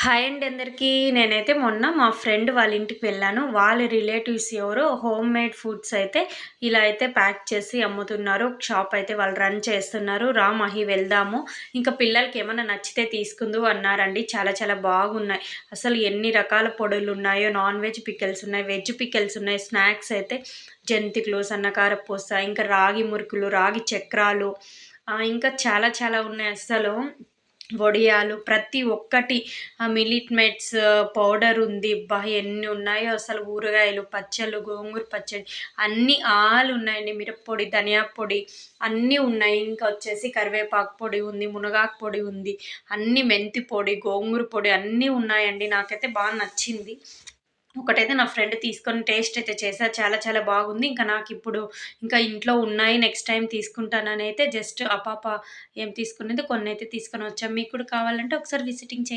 Hi అండి అందరికీ. నేనైతే మొన్న మా ఫ్రెండ్ వాళ్ళ ఇంటికి వెళ్ళాను. వాళ్ళ రిలేటివ్స్ ఎవరో హోమ్ మేడ్ ఫుడ్స్ అయితే ఇలా అయితే ప్యాక్ చేసి అమ్ముతున్నారు. ఒక షాప్ అయితే వాళ్ళు రన్ చేస్తున్నారు. రా మహి వెళ్దాము. ఇంకా పిల్లలకి ఏమన్నా నచ్చితే తీసుకుందువు అన్నారండి. చాలా చాలా బాగున్నాయి. అసలు ఎన్ని రకాల పొడులున్నాయో, నాన్ వెజ్ పికిల్స్ ఉన్నాయి, వెజ్ పికిల్స్ ఉన్నాయి. స్నాక్స్ అయితే జంతికలు, సన్నకారపు పూస, ఇంకా రాగి మురుకులు, రాగి చక్రాలు, ఇంకా చాలా చాలా ఉన్నాయి అస్సలు. వడియాలు ప్రతి ఒక్కటి, మిల్లెట్ మెట్స్ పౌడర్ ఉంది. అబ్బా! ఎన్ని ఉన్నాయో అసలు. ఊరగాయలు, పచ్చళ్ళు, గోంగూర పచ్చడి అన్నీ ఆల్ ఉన్నాయండి. మిరప్పొడి, ధనియా పొడి అన్నీ ఉన్నాయి. ఇంకా వచ్చేసి కరివేపాకు పొడి ఉంది, మునగాకు పొడి ఉంది, అన్నీ మెంతి పొడి, గోంగూర పొడి అన్నీ ఉన్నాయండి. నాకైతే బాగా నచ్చింది. ఒకటైతే నా ఫ్రెండ్ తీసుకొని టేస్ట్ అయితే చేశారు. చాలా చాలా బాగుంది. ఇంకా నాకిప్పుడు ఇంకా ఇంట్లో ఉన్నాయి. నెక్స్ట్ టైమ్ తీసుకుంటానని అయితే జస్ట్ ఆ పాప ఏం తీసుకున్నదో కొన్నైతే తీసుకొనొచ్చాం. మీకు కూడా కావాలంటే ఒకసారి విజిటింగ్ చేయండి.